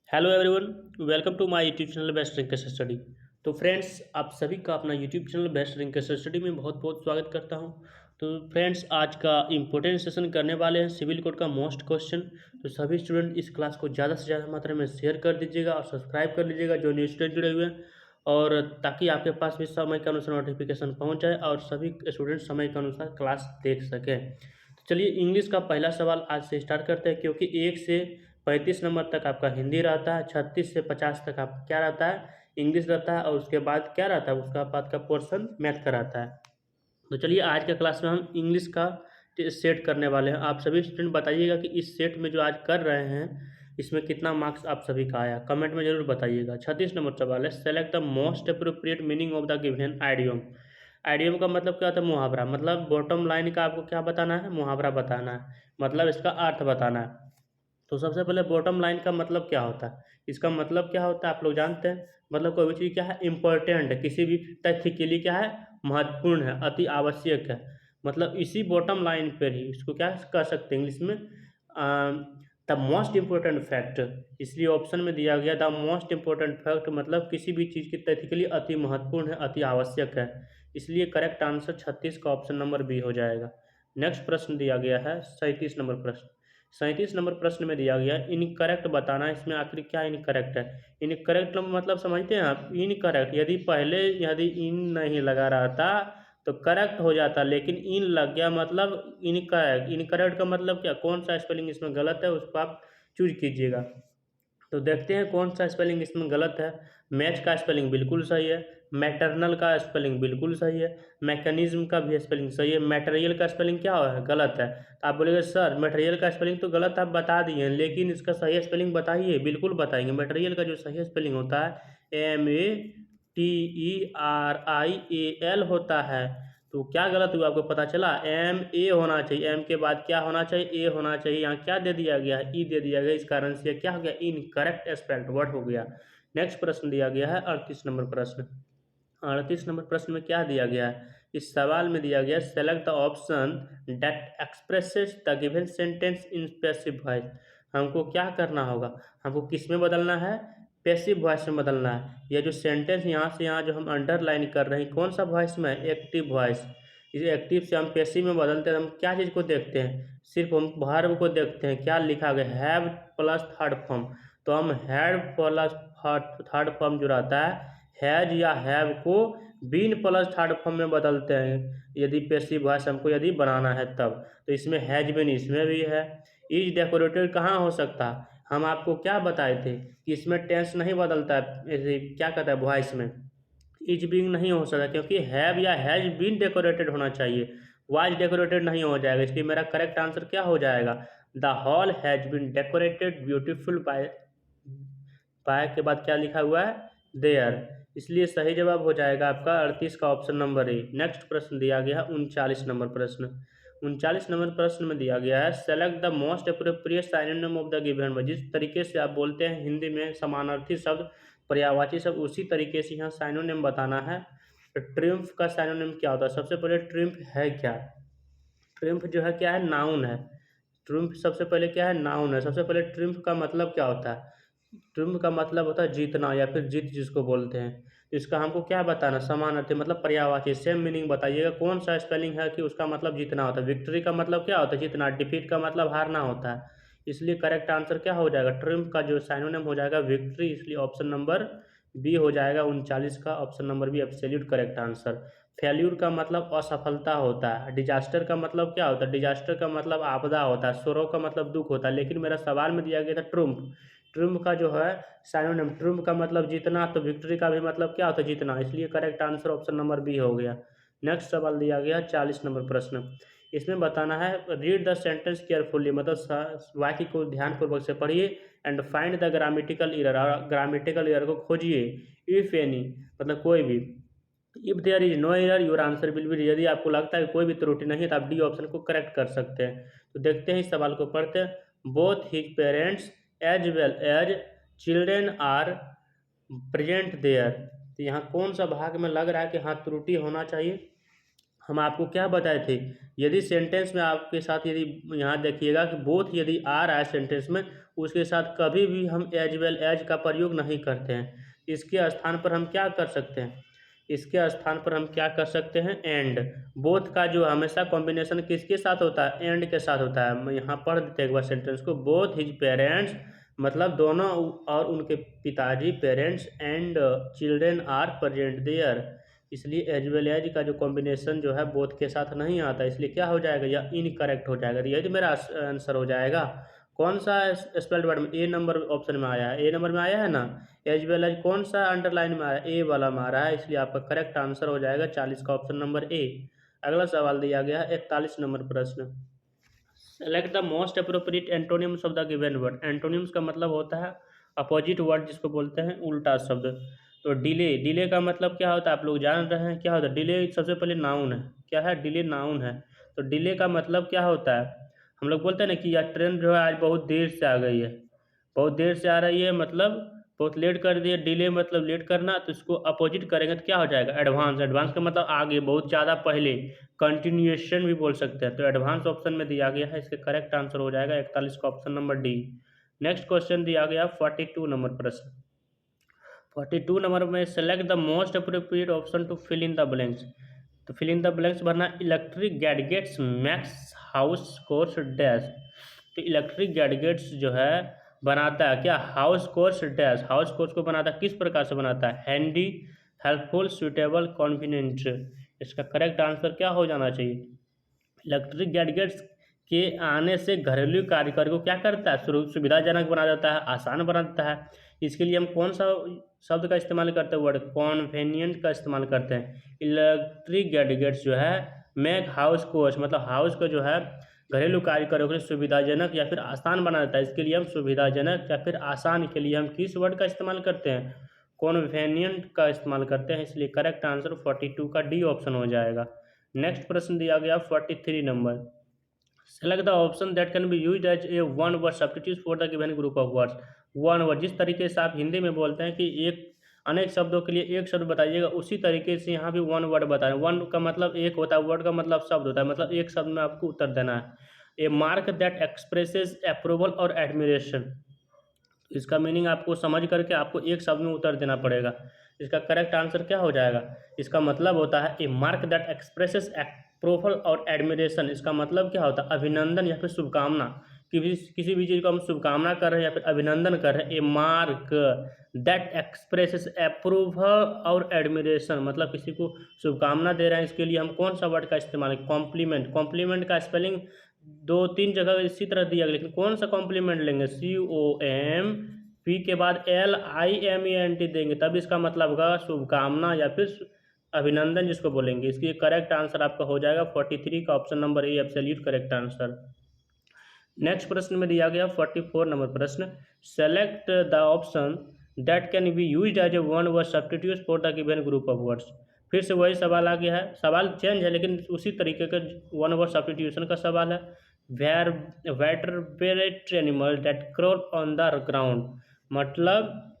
Hello everyone, welcome to my YouTube channel best Rinkesh study. तो friends, आप सभी का अपना YouTube channel best Rinkesh study में बहुत बहुत स्वागत करता हूं। तो फ्रेंड्स, आज का इम्पोर्टेंट सेशन करने वाले हैं सिविल कोड का मोस्ट क्वेश्चन। तो सभी स्टूडेंट इस क्लास को ज़्यादा से ज़्यादा मात्रा में शेयर कर दीजिएगा और सब्सक्राइब कर लीजिएगा जो न्यू स्टूडेंट जुड़े हुए हैं, और ताकि आपके पास भी समय के अनुसार नोटिफिकेशन पहुँच जाए और सभी स्टूडेंट समय के अनुसार क्लास देख सकें। तो चलिए इंग्लिश का पहला सवाल आज से स्टार्ट करते हैं, क्योंकि 1 से 35 नंबर तक आपका हिंदी रहता है, 36 से 50 तक आपका क्या रहता है, इंग्लिश रहता है, और उसके बाद क्या रहता है, उसका बाद का पोर्शन मैथ का रहता है। तो चलिए आज के क्लास में हम इंग्लिश का सेट करने वाले हैं। आप सभी स्टूडेंट बताइएगा कि इस सेट में जो आज कर रहे हैं इसमें कितना मार्क्स आप सभी का आया, कमेंट में जरूर बताइएगा। 36 नंबर सवाल है, select the most appropriate meaning of the given idiom. Idiom का मतलब क्या होता है? मुहावरा। मतलब बॉटम लाइन का आपको क्या बताना है? मुहावरा बताना है, मतलब इसका अर्थ बताना है। तो सबसे पहले बॉटम लाइन का मतलब क्या होता है? इसका मतलब क्या होता है आप लोग जानते हैं। मतलब कोई भी चीज़ क्या है, इम्पोर्टेंट है, किसी भी तथ्य के लिए क्या है, महत्वपूर्ण है, अति आवश्यक है। मतलब इसी बॉटम लाइन पर ही इसको क्या कह सकते हैं इंग्लिश में, द मोस्ट इम्पोर्टेंट फैक्ट। इसलिए ऑप्शन में दिया गया द मोस्ट इम्पोर्टेंट फैक्ट, मतलब किसी भी चीज़ के तथ्य के लिए अति महत्वपूर्ण है, अति आवश्यक है। इसलिए करेक्ट आंसर 36 का ऑप्शन नंबर बी हो जाएगा। नेक्स्ट प्रश्न दिया गया है 37 नंबर प्रश्न। 37 नंबर प्रश्न में दिया गया इनकरेक्ट बताना। इसमें आखिर क्या इनकरेक्ट है? इनकरेक्ट मतलब समझते हैं आप? इनकरेक्ट, यदि इन नहीं लगा रहता तो करेक्ट हो जाता, लेकिन इन लग गया मतलब इनकरेक्ट। इनकरेक्ट का मतलब क्या, कौन सा स्पेलिंग इसमें गलत है उसको आप चूज कीजिएगा। तो देखते हैं कौन सा स्पेलिंग इसमें गलत है। मैच का स्पेलिंग बिल्कुल सही है, मैटरनल का स्पेलिंग बिल्कुल सही है, मैकेनिज्म का भी स्पेलिंग सही है। मटेरियल का स्पेलिंग क्या है? गलत है। तो आप बोलेंगे सर मटेरियल का स्पेलिंग तो गलत आप बता दिए हैं, लेकिन इसका सही स्पेलिंग बताइए। बिल्कुल बताएंगे। मटेरियल का जो सही स्पेलिंग होता है MATERIAL होता है। तो क्या गलत हुआ आपको पता चला? MA होना चाहिए, एम के बाद क्या होना चाहिए? ए होना चाहिए। यहाँ क्या दे दिया गया है? ई दे दिया गया। इस कारण से क्या हो गया? इनकरेक्ट स्पेल्ड वर्ड हो गया। नेक्स्ट प्रश्न दिया गया है 38 नंबर प्रश्न। 38 नंबर प्रश्न में क्या दिया गया है? इस सवाल में दिया गया select the option that expresses the given sentence in passive voice. हमको क्या करना होगा? हमको किस में बदलना है? पैसिव वॉइस में बदलना है। यह जो सेंटेंस यहाँ से यहाँ जो हम अंडरलाइन कर रहे हैं, कौन सा वॉइस में? Active voice. इस एक्टिव से हम पैसिव में बदलते हैं। हम क्या चीज़ को देखते हैं? सिर्फ हम वर्ब को देखते हैं। क्या लिखा गया? Have plus third form. तो हम हैव प्लस थर्ड फॉर्म जो रहता है, हैज या हैव को बीन प्लस थर्ड फॉर्म में बदलते हैं, यदि पैसिव वॉइस हमको यदि बनाना है तब। तो इसमें हैज बीन इसमें भी है। इज डेकोरेटेड कहाँ हो सकता है? हम आपको क्या बताए थे कि इसमें टेंस नहीं बदलता है, क्या कहता है वॉइस में, इज बीइंग नहीं हो सकता, क्योंकि हैव या हैज बीन डेकोरेटेड होना चाहिए। वाज डेकोरेटेड नहीं हो जाएगा। इसलिए मेरा करेक्ट आंसर क्या हो जाएगा? The hall has been decorated beautiful by, by के बाद क्या लिखा हुआ है? देयर। इसलिए सही जवाब हो जाएगा आपका 38 का ऑप्शन नंबर ए। नेक्स्ट प्रश्न दिया गया है 39 नंबर प्रश्न। 39 नंबर प्रश्न में दिया गया है select the most appropriate synonym of the given word. जिस तरीके से आप बोलते हैं हिंदी में समानार्थी शब्द, पर्यायवाची शब्द, उसी तरीके से यहाँ सिनोनिम बताना है। तो ट्रिम्फ का सिनोनिम क्या होता है? सबसे पहले ट्रिम्फ है क्या? ट्रिम्फ जो है क्या है? नाउन है। ट्रिम्फ सबसे पहले क्या है? नाउन है। सबसे पहले ट्रिम्फ का मतलब क्या होता है? ट्रिम्फ का मतलब होता है जीतना या फिर जीत जिसको बोलते हैं। इसका हमको क्या बताना? समानार्थी मतलब पर्यायवाची, सेम मीनिंग बताइएगा। कौन सा स्पेलिंग है कि उसका मतलब जीतना होता है? विक्ट्री का मतलब क्या होता है? जीतना। डिफीट का मतलब हारना होता है। इसलिए करेक्ट आंसर क्या हो जाएगा? ट्रिम्फ का जो साइनोनिम हो जाएगा विक्ट्री। इसलिए ऑप्शन नंबर बी हो जाएगा 39 का option number B absolute correct answer. Failure का मतलब असफलता होता है। डिजास्टर का मतलब क्या होता है? डिजास्टर का मतलब आपदा होता है। सोरो का मतलब दुख होता है। लेकिन मेरा सवाल में दिया गया था ट्रुम्फ। ट्रुम्फ का जो है साइनोनिम, ट्रुम्फ का मतलब जीतना, तो विक्ट्री का भी मतलब क्या होता है? जीतना। इसलिए correct answer option number B हो गया। नेक्स्ट सवाल दिया गया 40 नंबर प्रश्न। इसमें बताना है रीड द सेंटेंस केयरफुली, मतलब वाक्य को ध्यानपूर्वक से पढ़िए and find the grammatical error, और ग्रामेटिकल एरर को खोजिए। इफ एनी मतलब कोई भी। If there is no error your answer will be, यदि आपको लगता है कि कोई भी त्रुटि नहीं है तो आप डी ऑप्शन को करेक्ट कर सकते हैं। तो देखते हैं इस सवाल को पढ़ते हैं। Both his parents as well as children are present there. तो यहाँ कौन सा भाग में लग रहा है कि हाँ त्रुटि होना चाहिए? हम आपको क्या बताए थे, यदि सेंटेंस में आपके साथ यदि यहाँ देखिएगा कि बोथ यदि आ रहा है सेंटेंस में, उसके साथ कभी भी हम एज वेल एज का प्रयोग नहीं करते हैं। इसके स्थान पर हम क्या कर सकते हैं, इसके स्थान पर हम क्या कर सकते हैं, एंड। बोथ का जो हमेशा कॉम्बिनेशन किसके साथ होता है, एंड के साथ होता है। मैं यहाँ पढ़ देते एक बार सेंटेंस को, बोथ हिज पेरेंट्स मतलब दोनों और उनके पिताजी, parents and children are present there. इसलिए एज वेल एज का जो कॉम्बिनेशन जो है बोथ के साथ नहीं आता, इसलिए क्या हो जाएगा, यह इनकरेक्ट हो जाएगा। तो यही मेरा आंसर हो जाएगा। कौन सा स्पेल्ड वर्ड में, ए नंबर ऑप्शन में आया है, ए नंबर में आया है ना। एज वेल एज कौन सा अंडरलाइन में आया, ए वाला में आ रहा है, इसलिए आपका करेक्ट आंसर हो जाएगा 40 का ऑप्शन नंबर ए। अगला सवाल दिया गया है 41 नंबर प्रश्न। Select the most appropriate antonyms of the given word. Antonyms का मतलब होता है अपोजिट वर्ड, जिसको बोलते हैं उल्टा शब्द। तो डिले, डिले का मतलब क्या होता है, आप लोग जान रहे हैं क्या होता है डिले। सबसे पहले नाउन है, क्या है, डिले नाउन है। तो डिले का मतलब क्या होता है, हम लोग बोलते हैं ना कि यह ट्रेन जो है आज बहुत देर से आ गई है, बहुत देर से आ रही है मतलब बहुत लेट कर दिए। डिले मतलब लेट करना, तो इसको अपोजिट करेंगे तो क्या हो जाएगा, एडवांस। एडवांस का मतलब आगे, बहुत ज़्यादा पहले, कंटिन्यूएशन भी बोल सकते हैं। तो एडवांस ऑप्शन में दिया गया है, इसके करेक्ट आंसर हो जाएगा 41 का option number D. Next question दिया गया 42 नंबर प्रश्न। 42 नंबर में select the most appropriate option to fill in the blanks. तो फिल इन द ब्लैंक्स भरना, electric gadgets makes house chores dash. तो इलेक्ट्रिक गैडगेट्स जो है बनाता है क्या, house chores dash. House chores को बनाता है, किस प्रकार से बनाता है, हैंडी, हेल्पफुल, सुटेबल, कॉन्वीनियंट। इसका करेक्ट आंसर क्या हो जाना चाहिए, इलेक्ट्रिक गैडगेट्स के आने से घरेलू कार्य को क्या करता है, सुविधाजनक बना देता है, आसान बना देता है। इसके लिए हम कौन सा शब्द का इस्तेमाल करते हैं, वर्ड कॉन्वेनियंट का इस्तेमाल करते हैं। इलेक्ट्रिक गैडगेट्स जो है मेक हाउस कोर्स मतलब हाउस को जो है घरेलू कार्य के लिए सुविधाजनक या फिर आसान बना देता है। इसके लिए हम सुविधाजनक या फिर आसान के लिए हम किस वर्ड का इस्तेमाल करते हैं, कॉन्वेनियंट का इस्तेमाल करते हैं। इसलिए करेक्ट आंसर 42 का डी ऑप्शन हो जाएगा। नेक्स्ट प्रश्न दिया गया 43 नंबर। Select the option that can be used as a one word substitute for the given group of words. One word, जिस तरीके से आप हिंदी में बोलते हैं कि एक अनेक शब्दों के लिए एक शब्द बताइएगा, उसी तरीके से यहाँ भी वन वर्ड बताएं। वन का मतलब एक होता है, वर्ड का मतलब शब्द होता है, मतलब एक शब्द में आपको उत्तर देना है। ए मार्क दैट एक्सप्रेसेस अप्रूवल और एडमिरेशन। इसका मीनिंग आपको समझ करके आपको एक शब्द में उत्तर देना पड़ेगा। इसका करेक्ट आंसर क्या हो जाएगा, इसका मतलब होता है ए मार्क दैट एक्सप्रेसेस अप्रूवल और एडमिरेशन। इसका मतलब क्या होता है, अभिनंदन या फिर शुभकामना। किसी भी चीज़ को हम शुभकामना कर रहे हैं या फिर अभिनंदन कर रहे हैं। ए मार्क दैट एक्सप्रेसेस अप्रूवल और एडमिरेशन मतलब किसी को शुभकामना दे रहे हैं, इसके लिए हम कौन सा वर्ड का इस्तेमाल है, कॉम्प्लीमेंट। कॉम्प्लीमेंट का स्पेलिंग दो तीन जगह इसी तरह दिया गया, लेकिन कौन सा कॉम्प्लीमेंट लेंगे, COMP के बाद LIMENT देंगे, तब इसका मतलब होगा शुभकामना या फिर अभिनंदन जिसको बोलेंगे। इसकी करेक्ट आंसर आपका हो जाएगा 43 का option number A, absolute correct answer. Next प्रश्न में दिया गया 44 नंबर प्रश्न। Select the option that can be used as a one word substitute for the given group of words. फिर से वही सवाल आ गया है, सवाल चेंज है लेकिन उसी तरीके का वन वर्ड सब्स्टिट्यूशन का सवाल है। Vertebrate animal that crawl on the ground, मतलब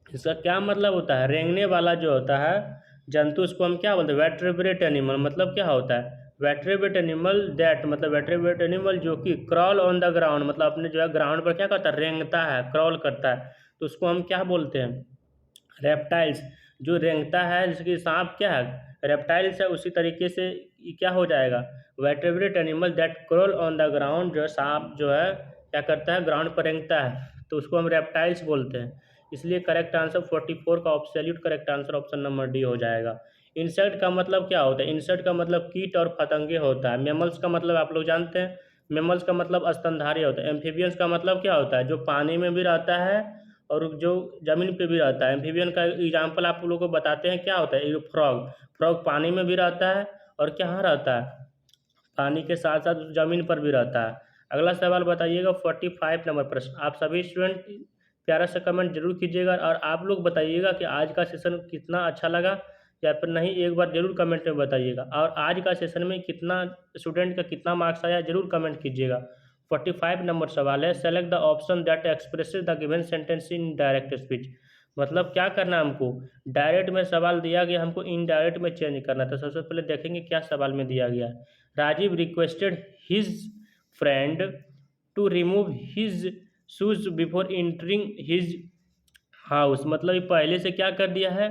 इसका क्या मतलब होता है, रेंगने वाला जो होता है जंतु, उसको हम क्या बोलते हैं, वर्टेब्रेट एनिमल। मतलब क्या होता है, वर्टेब्रेट एनिमल दैट मतलब वर्टेब्रेट एनिमल जो कि क्रॉल ऑन द ग्राउंड मतलब अपने जो है ग्राउंड पर क्या करता है, रेंगता है, क्रॉल करता है, तो उसको हम क्या बोलते हैं, रेप्टाइल्स। जो रेंगता है जैसे कि सांप क्या है, रेप्टाइल्स है, उसी तरीके से ये क्या हो जाएगा, vertebrate animal that crawl on the ground. जो सांप जो है क्या करता है, ग्राउंड पर रेंगता है, तो उसको हम रेप्टाइल्स बोलते हैं। इसलिए करेक्ट आंसर 44 का absolute correct answer option number D हो जाएगा। इंसेक्ट का मतलब क्या होता है, इंसेक्ट का मतलब कीट और पतंगे होता है। मेमल्स का मतलब आप लोग जानते हैं, मेमल्स का मतलब स्तनधारी होता है। एम्फीबियंस का मतलब क्या होता है, जो पानी में भी रहता है और जो जमीन पे भी रहता है। एम्फीबियन का एग्जाम्पल आप लोगों को बताते हैं, क्या होता है, ये फ्रॉग। फ्रॉग पानी में भी रहता है और क्या रहता है, पानी के साथ साथ ज़मीन पर भी रहता है। अगला सवाल बताइएगा 45 नंबर प्रश्न। आप सभी स्टूडेंट प्यारा सा कमेंट जरूर कीजिएगा और आप लोग बताइएगा कि आज का सेशन कितना अच्छा लगा या फिर नहीं, एक बार जरूर कमेंट में बताइएगा। और आज का सेशन में कितना स्टूडेंट का कितना मार्क्स आया जरूर कमेंट कीजिएगा। 45 नंबर सवाल है, select the option that expresses the given sentence in direct speech. मतलब क्या करना है हमको, डायरेक्ट में सवाल दिया गया, हमको इनडायरेक्ट में चेंज करना। तो सबसे पहले देखेंगे क्या सवाल में दिया गया है। Rajeev requested his friend to remove his shoes before entering his house. मतलब ये पहले से क्या कर दिया है,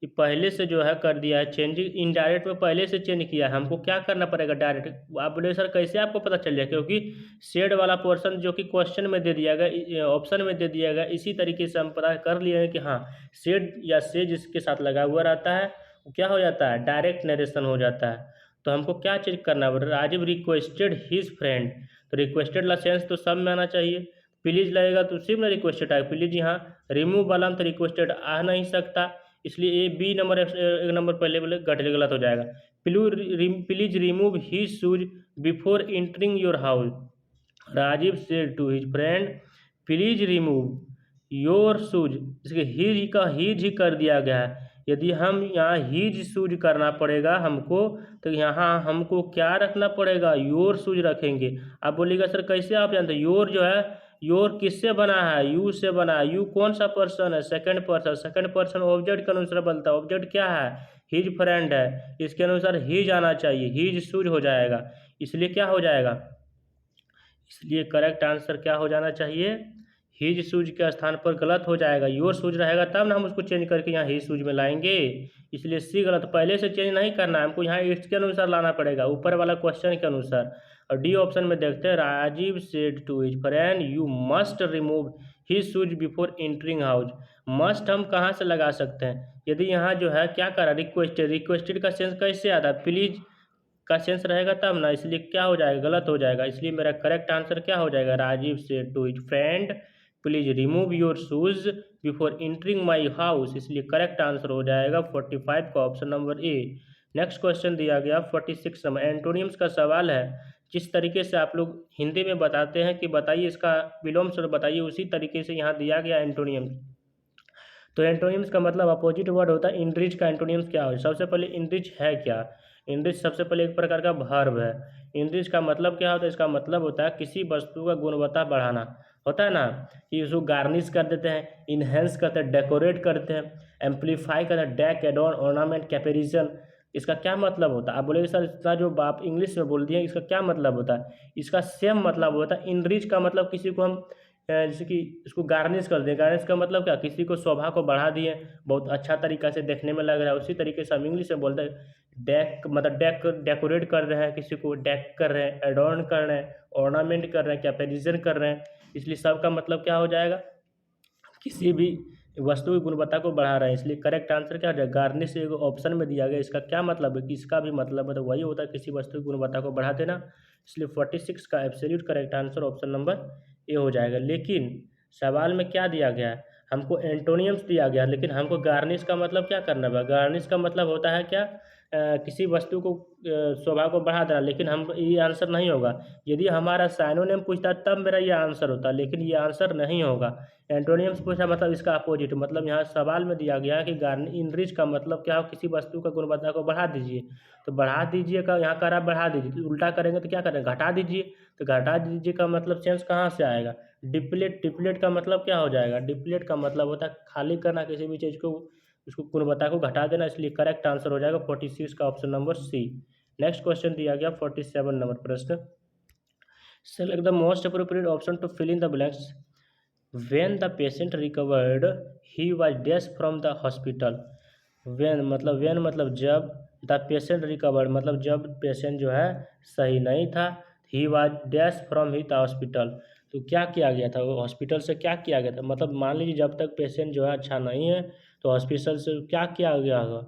ये पहले से जो है कर दिया है चेंज, इनडायरेक्ट में पहले से चेंज किया है। हमको क्या करना पड़ेगा डायरेक्ट। आप बोले सर कैसे आपको पता चल जाए, क्योंकि शेड वाला पोर्शन जो कि क्वेश्चन में दे दिया गया, ऑप्शन में दे दिया गया, इसी तरीके से हम पता कर लिए हैं कि हाँ शेड या से जिसके साथ लगा हुआ रहता है वो क्या हो जाता है, डायरेक्ट नरेशन हो जाता है। तो हमको क्या चेक करना है, राजीव रिक्वेस्टेड हिज फ्रेंड, तो रिक्वेस्टेड ला सेंस तो सब में आना चाहिए। प्लीज लगेगा तो उसी में रिक्वेस्टेड आएगा। प्लीज यहाँ रिमूव वाला में तो रिक्वेस्टेड आ नहीं सकता, इसलिए ए बी नंबर एक नंबर पहले बोले गलत हो जाएगा। Please remove his shoes before entering your house. Rajeev said to his friend please remove your shoes, इसके हिज का हिज ही कर दिया गया है। यदि हम यहाँ हिज शूज करना पड़ेगा हमको, तो यहाँ हमको क्या रखना पड़ेगा, योर शूज रखेंगे। आप बोलिएगा सर कैसे आप जानते हैं, योर जो है, योर किससे बना है, यू से बना है। यू कौन सा पर्सन है, second person. Second person object के अनुसार बनता है, ऑब्जेक्ट क्या है, हिज फ्रेंड है, इसके अनुसार हिज आना चाहिए, हिज शूज हो जाएगा। इसलिए क्या हो जाएगा, इसलिए करेक्ट आंसर क्या हो जाना चाहिए, हिज शूज के स्थान पर गलत हो जाएगा। योर शूज रहेगा तब ना हम उसको चेंज करके यहाँ हिज शूज में लाएंगे, इसलिए सी गलत। पहले से चेंज नहीं करना है हमको, यहाँ इसके अनुसार लाना पड़ेगा, ऊपर वाला क्वेश्चन के अनुसार। और डी ऑप्शन में देखते हैं, Rajeev said to his friend you must remove his shoes before entering house. Must हम कहाँ से लगा सकते हैं, यदि यहाँ जो है क्या करा, रिक्वेस्टेड, रिक्वेस्टेड का सेंस कैसे आता है, प्लीज का सेंस रहेगा तब ना, इसलिए क्या हो जाएगा, गलत हो जाएगा। इसलिए मेरा करेक्ट आंसर क्या हो जाएगा, Rajeev said to his friend please remove your shoes before entering my house. इसलिए करेक्ट आंसर हो जाएगा 45 का option number A. Next question दिया गया 46 नंबर, एंटोनिम्स का सवाल है। जिस तरीके से आप लोग हिंदी में बताते हैं कि बताइए इसका विलोम स्वरूप बताइए, उसी तरीके से यहाँ दिया गया एंटोनियम्स। तो एंटोनिम्स का मतलब अपोजिट वर्ड होता है। इनरिच का एंटोनिम्स क्या हो, सबसे पहले इनरिच है क्या, इनरिच सबसे पहले एक प्रकार का वर्ब है। इनरिच का मतलब क्या होता है, इसका मतलब होता है किसी वस्तु का गुणवत्ता बढ़ाना, होता है ना, कि उसको गार्निश कर देते हैं, इन्हेंस करते हैं, डेकोरेट करते हैं, एम्पलीफाई करते हैं, डेक एडॉन ऑर्नामेंट कैपेरिजन। इसका क्या मतलब होता है, आप बोलेंगे सर इतना जो आप इंग्लिश में बोल दिए इसका क्या मतलब होता है, इसका सेम मतलब होता है। इनरिच का मतलब किसी को हम जैसे कि इसको गार्निश कर दें, गार्निश का मतलब क्या, किसी को शोभा को बढ़ा दिए, बहुत अच्छा तरीका से देखने में लग रहा है। उसी तरीके से हम इंग्लिश में बोलते हैं डेक, मतलब डेकोरेट कर रहे हैं, किसी को डेक कर रहे हैं, एडॉर्न कर रहे हैं, ऑर्नामेंट कर रहे हैं, कैपेरिजन कर रहे हैं। इसलिए सबका मतलब क्या हो जाएगा, किसी भी वस्तु की गुणवत्ता को बढ़ा रहे हैं। इसलिए करेक्ट आंसर क्या हो जाएगा, गार्निश एक ऑप्शन में दिया गया, इसका क्या मतलब है कि इसका भी मतलब है तो वही होता है किसी वस्तु की गुणवत्ता को बढ़ा देना। इसलिए 46 का absolute correct answer option number ए हो जाएगा। लेकिन सवाल में क्या दिया गया है, हमको एंटोनियम्स दिया गया, लेकिन हमको गार्निश का मतलब क्या करना है, गार्निश का मतलब होता है क्या, किसी वस्तु को शोभा को बढ़ा देना। लेकिन हम ये आंसर नहीं होगा, यदि हमारा साइनोनिम पूछता तब मेरा ये आंसर होता, लेकिन ये आंसर नहीं होगा। एंटोनियम्स पूछा मतलब इसका अपोजिट, मतलब यहाँ सवाल में दिया गया है कि इनरिच का मतलब क्या हो, किसी वस्तु का गुणवत्ता को बढ़ा दीजिए। तो बढ़ा दीजिए का यहाँ करा बढ़ा दीजिए, तो उल्टा करेंगे तो क्या करेंगे, घटा दीजिए। तो घटा दीजिए का मतलब सेंस कहाँ से आएगा, डिप्लेट। डिप्लेट का मतलब क्या हो जाएगा, डिप्लेट का मतलब होता है खाली करना किसी भी चीज़ को, उसको गुणवत्ता को घटा देना। इसलिए करेक्ट आंसर हो जाएगा 46 का option number C. Next question दिया गया 47 नंबर प्रश्न, select the most appropriate option to fill in the blanks. When the patient recovered he was dash from the hospital. When मतलब जब, द पेशेंट रिकवर्ड मतलब जब पेशेंट जो है सही नहीं था, ही was dash from he the hospital, तो क्या किया गया था, वो हॉस्पिटल से क्या किया गया था। मतलब मान लीजिए जब तक पेशेंट जो है अच्छा नहीं है तो हॉस्पिटल से क्या किया गया होगा,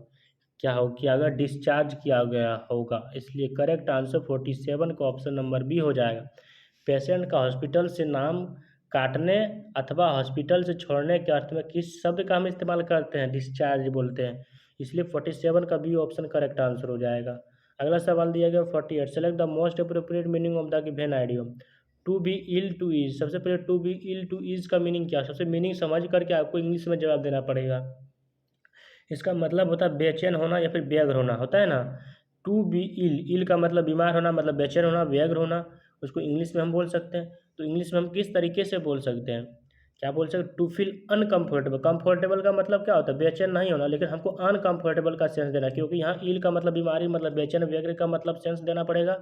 क्या हो किया गया, डिस्चार्ज किया गया होगा। इसलिए करेक्ट आंसर 47 का ऑप्शन नंबर बी हो जाएगा। पेशेंट का हॉस्पिटल से नाम काटने अथवा हॉस्पिटल से छोड़ने के अर्थ में किस शब्द का हम इस्तेमाल करते हैं, डिस्चार्ज बोलते हैं। इसलिए 47 का बी ऑप्शन करेक्ट आंसर हो जाएगा। अगला सवाल दिया गया 48, select the most appropriate meaning of the given idiom. To be ill to ease, सबसे पहले to be ill to ease का मीनिंग क्या, सबसे मीनिंग समझ करके आपको इंग्लिश में जवाब देना पड़ेगा। इसका मतलब होता है बेचैन होना या फिर व्यग्र होना, होता है ना। टू बी इल, इल का मतलब बीमार होना, मतलब बेचैन होना, व्यग्र होना, उसको इंग्लिश में हम बोल सकते हैं। तो इंग्लिश में हम किस तरीके से बोल सकते हैं क्या बोल सकते, टू फील अनकम्फर्टेबल। कंफर्टेबल का मतलब क्या होता है, बेचैन नहीं होना, लेकिन हमको अनकम्फर्टेबल का सेंस देना, क्योंकि यहाँ इल का मतलब बीमारी, मतलब बेचैन वगैरह का मतलब सेंस देना पड़ेगा।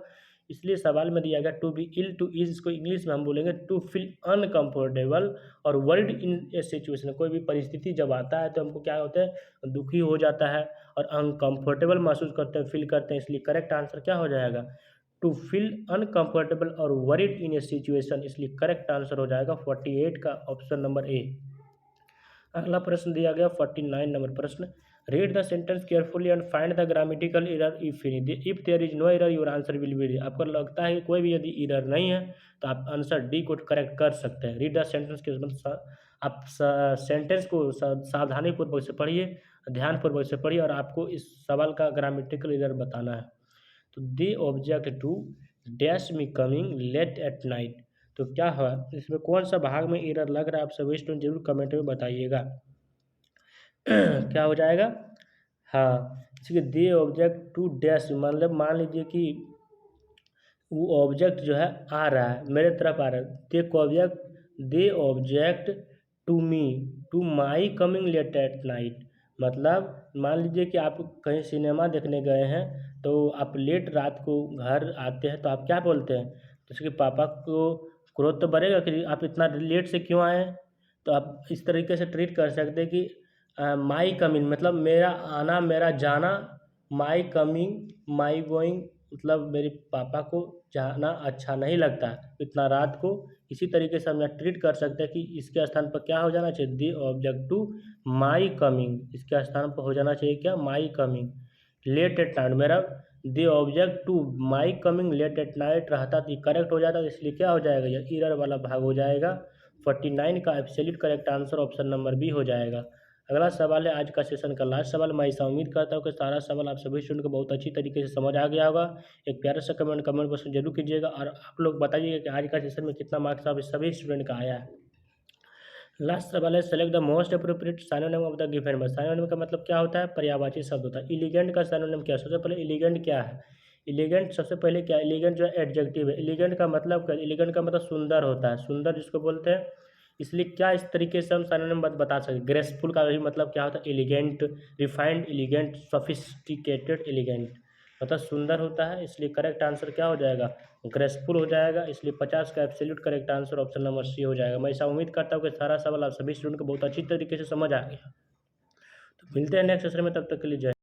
इसलिए सवाल में दिया गया to be ill to ease, इसको इंग्लिश में हम बोलेंगे टू फील अनकम्फर्टेबल और वर्ल्ड इन ए सिचुएशन। कोई भी परिस्थिति जब आता है तो हमको क्या होता है, दुखी हो जाता है और अनकम्फर्टेबल महसूस करते हैं, फील करते हैं। इसलिए करेक्ट आंसर क्या हो जाएगा, टू फील अनकम्फर्टेबल और वरीड इन ए सिचुएशन। इसलिए करेक्ट आंसर हो जाएगा 48 का ऑप्शन नंबर ए। अगला प्रश्न दिया गया 49 नंबर प्रश्न, read the sentence carefully and find the grammatical error if any. If there is no error your answer will be. आपको लगता है कि कोई भी यदि एरर नहीं है तो आप आंसर डी को करेक्ट कर सकते हैं। रीड द सेंटेंस के मतलब आप सेंटेंस को सावधानी पूर्वक से पढ़िए, ध्यानपूर्वक से पढ़िए और आपको इस सवाल का ग्रामेटिकल एरर बताना है। तो they object to dash me coming late at night. तो क्या हुआ, इसमें कौन सा भाग में एरर लग रहा है, आप सभी स्टूडेंट जरूर कमेंट में बताइएगा। क्या हो जाएगा, हाँ, इसलिए दे ऑब्जेक्ट टू डैश, मतलब मान लीजिए कि वो ऑब्जेक्ट जो है आ रहा है, मेरे तरफ आ रहा है, they object to me to my coming late at night. मतलब मान लीजिए कि आप कहीं सिनेमा देखने गए हैं, तो आप लेट रात को घर आते हैं, तो आप क्या बोलते हैं, तो उसके पापा को क्रोध तो बढ़ेगा कि आप इतना लेट से क्यों आए हैं। तो आप इस तरीके से ट्रीट कर सकते हैं कि माई कमिंग मतलब मेरा आना, मेरा जाना, माई कमिंग, माई गोइंग मतलब मेरे पापा को जाना अच्छा नहीं लगता इतना रात को। इसी तरीके से हम यहाँ ट्रीट कर सकते हैं कि इसके स्थान पर क्या हो जाना चाहिए, they object to my coming. इसके स्थान पर हो जाना चाहिए क्या, my coming late at night. मेरा they object to my coming late at night रहता तो करेक्ट हो जाता, इसलिए क्या हो जाएगा, यह एरर वाला भाग हो जाएगा। 49 का absolute correct answer option number B हो जाएगा। अगला सवाल है आज का सेशन का लास्ट सवाल। मैं ऐसा उम्मीद करता हूँ कि सारा सवाल आप सभी स्टूडेंट को बहुत अच्छी तरीके से समझ आ गया होगा। एक प्यारा सा कमेंट बॉक्स में जरूर कीजिएगा और आप लोग बताइएगा कि आज का सेशन में कितना मार्क्स आप सभी स्टूडेंट का आया है। लास्ट सवाल है, select the most appropriate synonym of the given word. Synonym का मतलब क्या होता है, पर्यायवाची शब्द होता है। एलिगेंट का सिनोनिम क्या है, सबसे पहले एलिगेंट क्या है, एलिगेंट सबसे पहले क्या है, एलिगेंट जो है एडजेक्टिव है। एलिगेंट का मतलब क्या, एलिगेंट का मतलब सुंदर होता है, सुंदर जिसको बोलते हैं। इसलिए क्या इस तरीके से हम सिनोनिम बता सकते हैं, ग्रेसफुल का भी मतलब क्या होता है, elegant, refined elegant, sophisticated elegant, मतलब सुंदर होता है। इसलिए करेक्ट आंसर क्या हो जाएगा, ग्रेसफुल हो जाएगा। इसलिए 50 का absolute correct answer option number C हो जाएगा। मैं ऐसा उम्मीद करता हूँ कि सारा सवाल आप सभी स्टूडेंट को बहुत अच्छी तरीके से समझ आ गया। तो मिलते हैं नेक्स्ट सेशन में, तब तक के लिए जय।